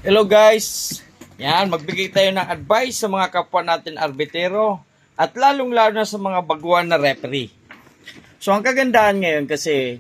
Hello guys! Yan, magbigay tayo ng advice sa mga kapwa natin arbitero at lalong-lalo na sa mga baguhan na referee. So ang kagandahan ngayon kasi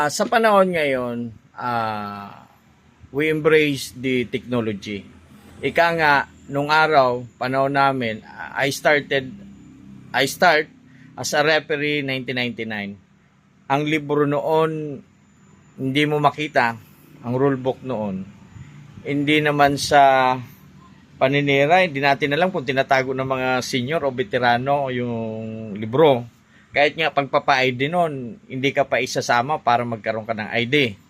sa panahon ngayon, we embrace the technology. Ika nga, nung araw, panahon namin, I start as a referee 1999. Ang libro noon, hindi mo makita, ang rulebook noon. Hindi naman sa paninira, hindi natin alam kung tinatago ng mga senior o veterano yung libro. Kahit nga pagpapa-ID noon, hindi ka pa isasama para magkaroon ka ng ID.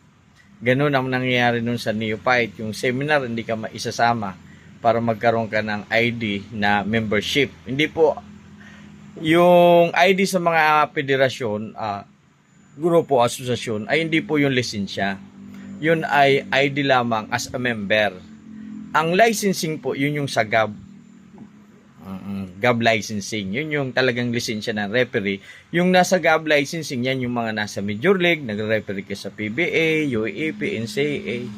Ganun ang nangyayari noon sa Neophyte. Yung seminar, hindi ka maisasama para magkaroon ka ng ID na membership. Hindi po, yung ID sa mga federasyon, grupo, asosasyon, ay hindi po yung lisensya. Yun ay ID lamang as a member. Ang licensing po, yun yung sa GAB. GAB licensing. Yun yung talagang lisensya ng referee. Yung nasa GAB licensing, yan yung mga nasa Major League, nagre-referee ka sa PBA, UAAP, NCAA.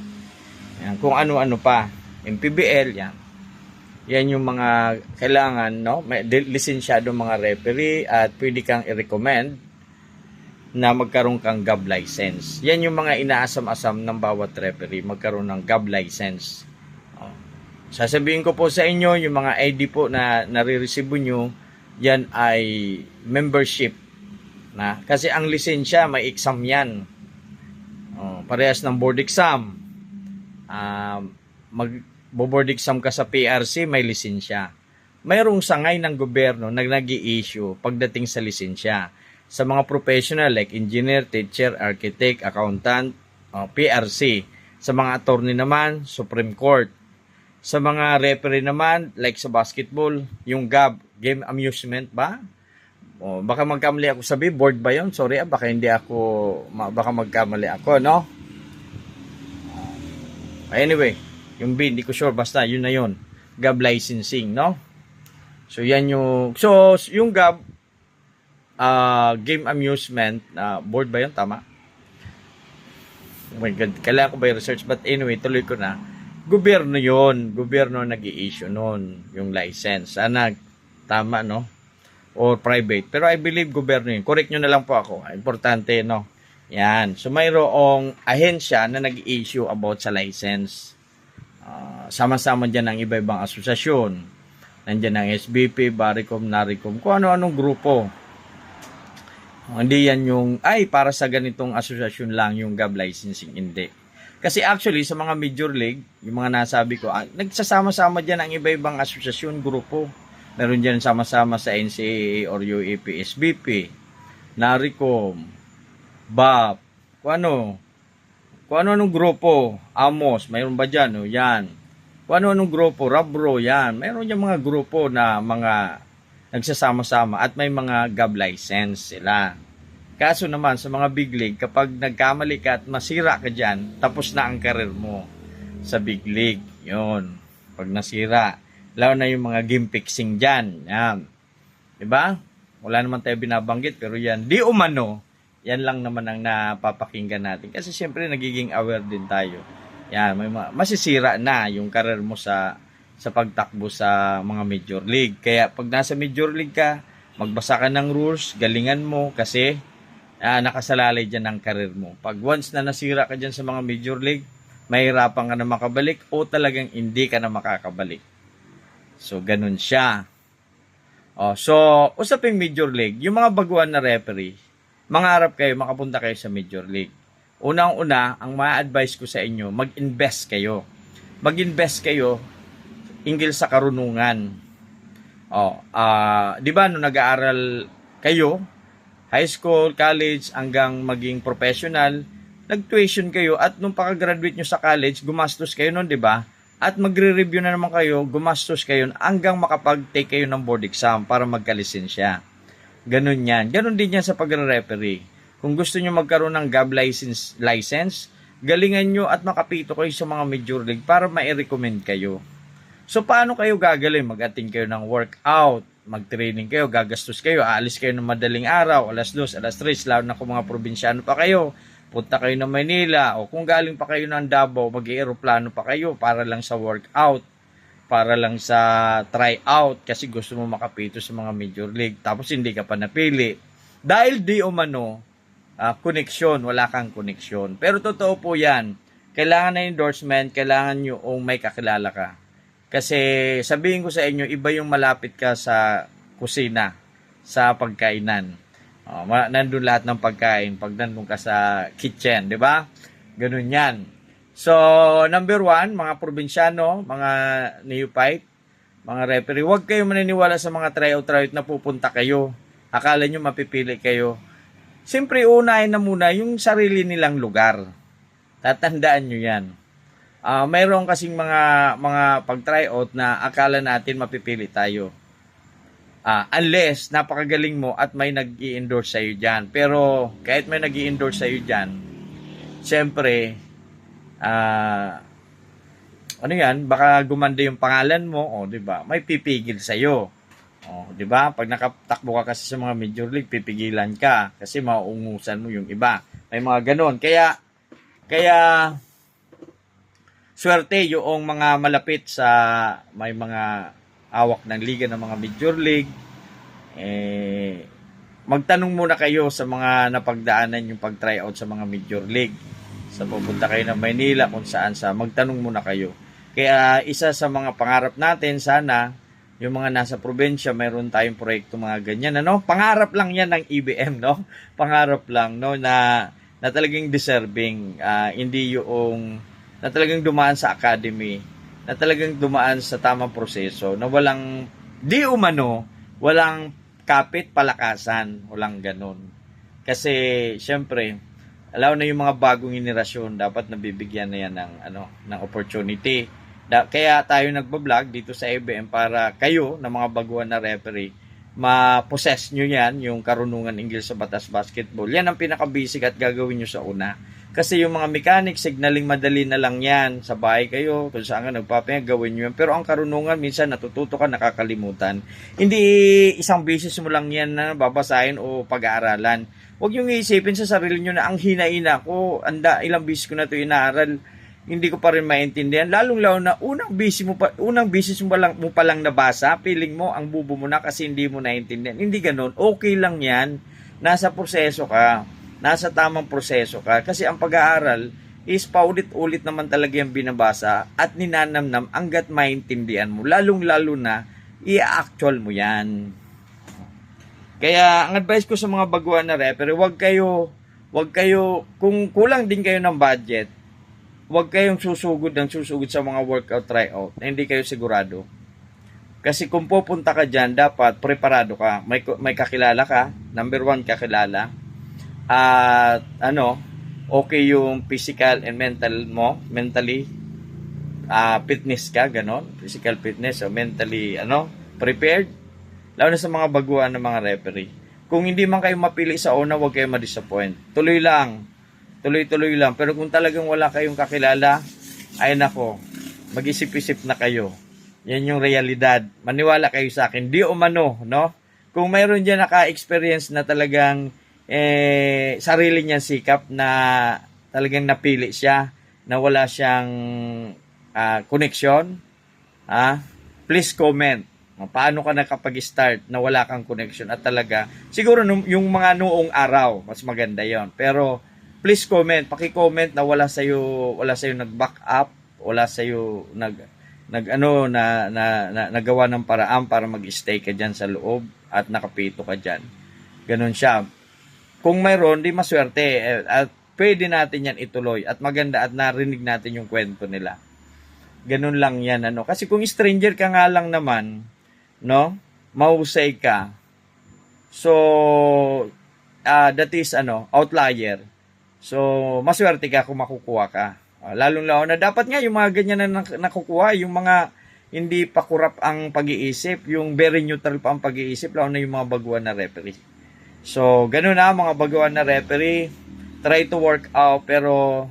Yan, kung ano-ano pa. MPBL, yan. Yan yung mga kailangan, no? May lisensyado mga referee at pwede kang i-recommend na magkaroon kang GAB license. Yan yung mga inaasam-asam ng bawat referee, magkaroon ng GAB license. Sasabihin ko po sa inyo, yung mga ID po na nare-receive nyo, yan ay membership. Kasi ang lisensya, may exam yan. Parehas ng board exam. Mag-board exam ka sa PRC, may lisensya. Mayroong sangay ng gobyerno na nag-i-issue pagdating sa lisensya. Sa mga professional like engineer, teacher, architect, accountant, PRC. Sa mga attorney naman, Supreme Court. Sa mga referee naman, like sa basketball, yung GAB, Game Amusement ba? Baka magkamali ako sabi, board ba yun? Sorry, baka magkamali ako, no? Anyway, yung B, hindi ko sure, basta yun na yun. GAB licensing, no? So, yan yung, yung GAB, Game Amusement, board ba yun? Tama? Oh my God, kailangan ko ba yung research? But anyway, tuloy ko na. Gobyerno yun. Gobyerno nag-i-issue nun, yung license. Sana, tama, no? Or private. Pero I believe gobyerno yun. Correct nyo na lang po ako. Importante, no? Yan. So, mayroong ahensya na nag-i-issue about sa license. Sama-sama dyan ang iba-ibang asosasyon. Nandyan ang SBP, Baricom, Naricom, kung ano-anong grupo. Hindi yan yung, para sa ganitong asosasyon lang yung GAB licensing, hindi. Kasi actually, sa mga major league, yung mga nasabi ko, nagsasama-sama dyan ang iba-ibang asosasyon, grupo. Meron dyan sama-sama sa NCAA or UAP, SBP, NARICOM, BAP, kung ano-anong grupo, AMOS, mayroon ba dyan? Yan. Kung ano-anong grupo, RABRO, yan. Mayroon dyan mga grupo na mga nagsasama-sama at may mga GAB license sila. Kaso naman sa mga big league, kapag nagkamali ka at masira ka dyan, tapos na ang karir mo sa big league. Yun. Pag nasira, lalo na yung mga game fixing dyan. Yan. Diba? Wala naman tayo binabanggit, pero yan, di umano, yan lang naman ang napapakinggan natin. Kasi siyempre nagiging aware din tayo. Yan, may masisira na yung karir mo sa pagtakbo sa mga major league. Kaya pag nasa major league ka, magbasa ka ng rules, galingan mo kasi nakasalalay dyan ang karir mo. Pag once na nasira ka dyan sa mga major league, mahirapan ka na makabalik o talagang hindi ka na makakabalik. So, ganun siya. So, usaping major league, yung mga baguhan na referee, mangarap kayo, makapunta kayo sa major league. Unang-una, ang ma-advise ko sa inyo, mag-invest kayo. Mag-invest kayo hinggil sa karunungan. Di ba nung nag-aaral kayo, high school, college, hanggang maging professional, nag-tuition kayo at nung paka-graduate nyo sa college, gumastos kayo nun, di ba? At magre-review na naman kayo, gumastos kayo hanggang makapag-take kayo ng board exam para magkalisensya. Ganun yan. Ganun din yan sa pagre-referee. Kung gusto nyo magkaroon ng GAB license, galingan nyo at makapito kayo sa mga major league para ma-recommend kayo. So, paano kayo gagaling? Mag-attend kayo ng workout, mag-training kayo, gagastos kayo, aalis kayo ng madaling araw, alas 2, alas 3, lalo na kung mga probinsyano pa kayo, punta kayo ng Manila, o kung galing pa kayo ng Davao, mag-eroplano pa kayo para lang sa workout, para lang sa tryout, kasi gusto mo makapito sa mga major league, tapos hindi ka pa napili. Dahil di umano, koneksyon, wala kang koneksyon. Pero totoo po yan, kailangan na endorsement, kailangan nyo may kakilala ka. Kasi sabihin ko sa inyo, iba yung malapit ka sa kusina, sa pagkainan. Nandun lahat ng pagkain pag nandun ka sa kitchen, di ba? Ganun yan. So, number 1, mga probinsyano, mga neophyte, mga referee, huwag kayo maniniwala sa mga tryout na pupunta kayo. Akala nyo mapipili kayo. Siyempre, unahin na muna yung sarili nilang lugar. Tatandaan nyo yan. Mayroon kasing mga pag-tryout na akala natin mapipili tayo. Unless napakagaling mo at may nag-i-endorse sa'yo dyan. Pero kahit may nag-i-endorse sa'yo dyan, siyempre, ano yan, baka gumanda yung pangalan mo, di ba? May pipigil sa'yo. Di ba? Pag nakatakbo ka kasi sa mga major league, pipigilan ka kasi mauungusan mo yung iba. May mga ganon. Kaya swerte yung mga malapit sa may mga awak ng liga ng mga major league, magtanong muna kayo sa mga napagdaanan yung pag-tryout sa mga major league. Sa pupunta kayo ng Maynila, kung saan magtanong muna kayo. Kaya isa sa mga pangarap natin, sana yung mga nasa probinsya, mayroon tayong proyekto mga ganyan, ano? Pangarap lang yan ng EBM, no? Pangarap lang, no, na talagang deserving, hindi yung na talagang dumaan sa academy, na talagang dumaan sa tamang proseso, na walang di umano, walang kapit palakasan, walang ganun. Kasi syempre, lalo na yung mga bagong henerasyon, dapat nabibigyan na yan ng opportunity. Kaya tayo nagbablog dito sa ABM para kayo na mga baguhan na referee, ma-possess nyo yan, yung karunungan English sa batas basketball. Yan ang pinaka-basic at gagawin nyo sa una. Kasi yung mga mechanic, signaling madali na lang yan. Sa bahay kayo, kung saan ka nagpapahinga, gawin nyo yan. Pero ang karunungan, minsan natututo ka, nakakalimutan. Hindi isang beses mo lang yan na babasahin o pag-aaralan. Huwag nyo iisipin sa sarili nyo na ang hina-hina ko, ilang beses ko na ito inaaral, hindi ko pa rin maintindihan. Lalong-lalo na unang beses mo pa lang nabasa, feeling mo, ang bubo mo na kasi hindi mo naintindihan. Hindi ganun. Okay lang yan. Nasa proseso ka. Nasa tamang proseso ka. Kasi ang pag-aaral is paulit-ulit naman talaga yung binabasa at ninanamnam hanggat maintindihan mo. Lalong-lalo na, i-actual mo yan. Kaya, ang advice ko sa mga baguhan na referee, wag kayo, kung kulang din kayo ng budget, wag kayong susugod sa mga workout tryout na hindi kayo sigurado. Kasi kung pupunta ka dyan, dapat preparado ka. May kakilala ka. Number 1, kakilala. At okay yung physical and mental mo, mentally fitness ka, ganon, physical fitness o mentally prepared, lalo na sa mga baguhan ng mga referee. Kung hindi man kayo mapili sa una, huwag kayo ma-disappoint. Tuloy lang, pero kung talagang wala kayong kakilala, ay nako, mag-isip-isip na kayo. Yan yung realidad. Maniwala kayo sa akin, di umano, no? Kung mayroon dyan naka-experience na talagang sarili niyang sikap na talagang napili siya, na wala siyang connection, please comment. Paano ka nakapag-start na wala kang connection at talaga, siguro yung mga noong araw, mas maganda yon. Pero please comment, paki-comment na wala sa'yo nag-back up, wala sa'yo nagawa ng paraan para mag-stay ka dyan sa loob at nakapito ka dyan. Ganun siya. Kung mayroon, di maswerte. At pwede natin yan ituloy. At maganda at narinig natin yung kwento nila. Ganun lang yan. Kasi kung stranger ka nga lang naman, no? Mahusay ka. So, that is, outlier. So, maswerte ka kung makukuha ka. Lalong-lalo na dapat nga yung mga ganyan na nakukuha, yung mga hindi pa kurap ang pag-iisip, yung very neutral pa ang pag-iisip, lalo na yung mga baguhan na referee. So, ganun na mga baguhan na referee. Try to work out, pero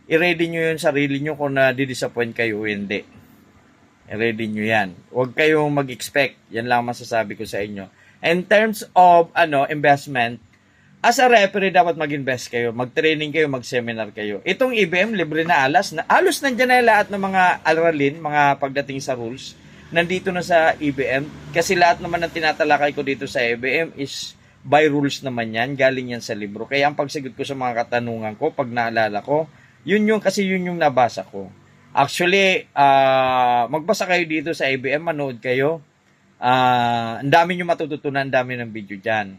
i-ready nyo yung sarili nyo kung na-disappoint kayo o hindi. I-ready nyo yan. Huwag kayong mag-expect. Yan lang masasabi ko sa inyo. In terms of investment, as a referee, dapat mag-invest kayo, mag-training kayo, mag-seminar kayo. Itong EBM, libre na halos nandyan na lahat ng mga aralin, mga pagdating sa rules, nandito na sa EBM. Kasi lahat naman ng tinatalakay ko dito sa EBM is by rules naman yan, galing yan sa libro. Kaya ang pagsagot ko sa mga katanungan ko, pag naalala ko, yun yung nabasa ko. Actually, magbasa kayo dito sa EBM, manood kayo. Ang dami nyo matututunan, ang dami ng video dyan.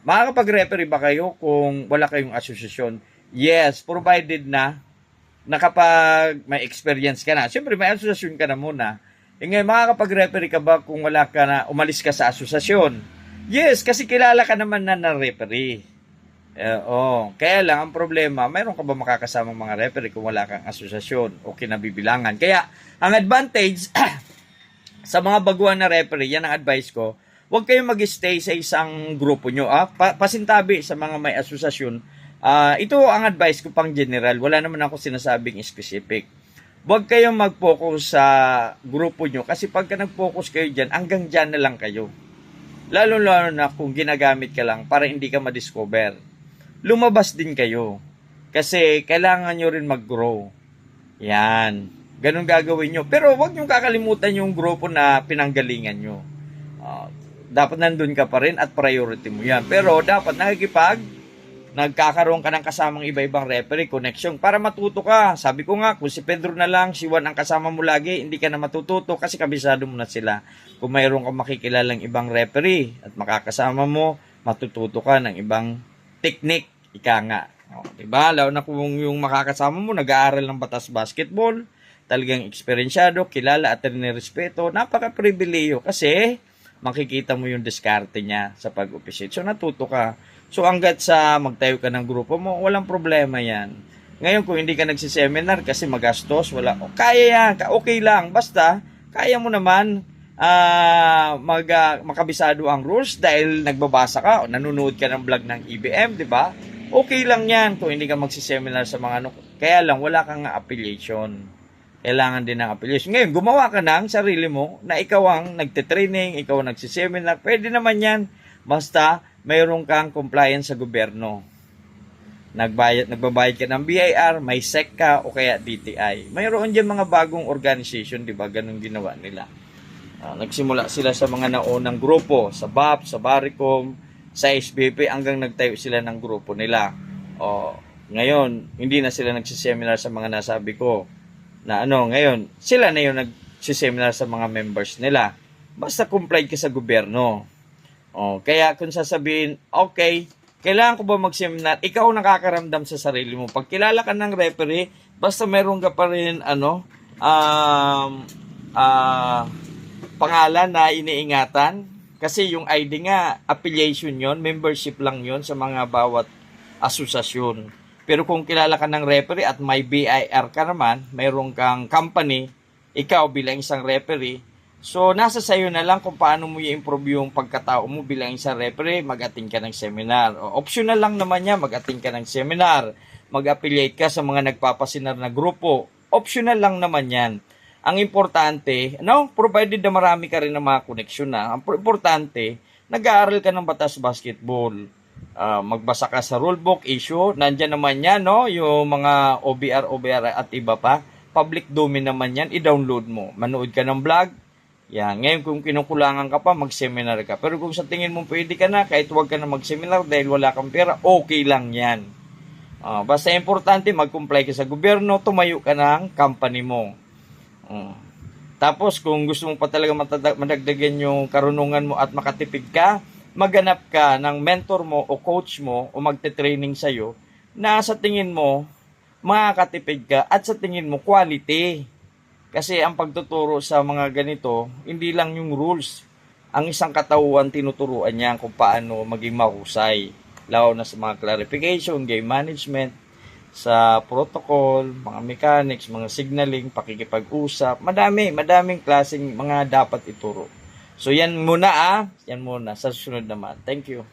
Makakapag-referee ba kayo kung wala kayong asosasyon? Yes, provided na nakapag may experience ka na. Siyempre, may asosasyon ka na muna. Ngayon, makakapag-referee ka ba kung wala ka na, umalis ka sa asosasyon? Yes, kasi kilala ka naman na referee. Kaya lang, ang problema, mayroon ka ba makakasamang mga referee kung wala kang asosasyon o kinabibilangan? Kaya, ang advantage sa mga baguhan na referee, yan ang advice ko, huwag kayong mag-stay sa isang grupo nyo. Pasintabi sa mga may asosasyon. Ito ang advice ko pang general. Wala naman ako sinasabing specific. Huwag kayong mag-focus sa grupo nyo. Kasi pagka nag-focus kayo dyan, hanggang dyan na lang kayo. Lalo-lalo na kung ginagamit ka lang para hindi ka ma-discover. Lumabas din kayo. Kasi kailangan nyo rin mag-grow. Yan. Ganun gagawin nyo. Pero huwag nyo kakalimutan yung grupo na pinanggalingan nyo. Dapat nandun ka pa rin at priority mo yan. Pero dapat nagkakaroon ka ng kasamang iba-ibang referee, connection, para matuto ka. Sabi ko nga, kung si Pedro na lang, si Juan ang kasama mo lagi, hindi ka na matututo kasi kabisado mo na sila. Kung mayroon kang makikilalang ibang referee at makakasama mo, matututo ka ng ibang technique, ika nga. Diba? Lalo na kung yung makakasama mo, nag-aaral ng batas basketball, talagang eksperensyado, kilala at nirespeto, napaka-pribileyo kasi makikita mo yung diskarte niya sa pag-officiate. So, natuto ka. So, hanggat sa magtayo ka ng grupo mo, walang problema yan. Ngayon, kung hindi ka nagsiseminar kasi magastos, kaya yan, okay lang. Basta, kaya mo naman makabisado ang rules dahil nagbabasa ka o nanonood ka ng vlog ng EBM, di ba? Okay lang yan kung hindi ka magsiseminar sa mga Kaya lang, wala kang affiliation. Kailangan din ng affiliation. Ngayon, gumawa ka ng sarili mo na ikaw ang nagte-training, ikaw ang nagsiseminar. Pwede naman yan. Basta, mayroon kang compliance sa gobyerno. Nagbabayad ka ng BIR, may SEC ka, o kaya DTI. Mayroon dyan mga bagong organization, di ba? Ganun ginawa nila. Nagsimula sila sa mga naunang grupo, sa BAP, sa Baricom, sa SBP, hanggang nagtayo sila ng grupo nila. Ngayon, hindi na sila nagsiseminar sa mga nasabi ko. Ngayon, sila na yung nagsiseminar sa mga members nila. Basta comply ka sa gobyerno. Kaya kung sasabihin, okay, kailangan ko ba mag-seminar? Ikaw nakakaramdam sa sarili mo. Pag kilala ka ng referee, basta meron ka pa rin, pangalan na iniingatan. Kasi yung ID nga, affiliation yon, membership lang yon sa mga bawat asosasyon. Pero kung kilala ka ng referee at may BIR ka naman, mayroon kang company, ikaw bilang isang referee, so nasa sayo na lang kung paano mo i-improve yung pagkatao mo bilang isang referee, mag-attend ka ng seminar. Optional lang naman yan, mag-attend ka ng seminar, mag-affiliate ka sa mga nagpapasinar na grupo. Optional lang naman yan. Ang importante, provided na marami ka rin ng mga connection na, ang importante, nag-aaral ka ng batas basketball. Magbasa ka sa rulebook, issue, nandyan naman yan, yung mga OBR at iba pa. Public domain naman yan, i-download mo. Manood ka ng vlog. Yan. Ngayon, kung kinukulangan ka pa, mag-seminar ka. Pero kung sa tingin mo pwede ka na, kahit huwag ka na mag-seminar dahil wala kang pera, okay lang yan. Basta importante, mag-comply ka sa gobyerno, tumayo ka ng company mo. Tapos, kung gusto mo pa talaga madagdagan yung karunungan mo at makatipid ka, maghanap ka ng mentor mo o coach mo o magte-training sa'yo na sa tingin mo, makakatipid ka at sa tingin mo, quality. Kasi ang pagtuturo sa mga ganito, hindi lang yung rules. Ang isang katauhan, tinuturuan niya kung paano maging mahusay. Lalo na sa mga clarification, game management, sa protocol, mga mechanics, mga signaling, pakikipag-usap. Madaming klaseng mga dapat ituro. So yan muna Yan muna. Sa susunod naman. Thank you.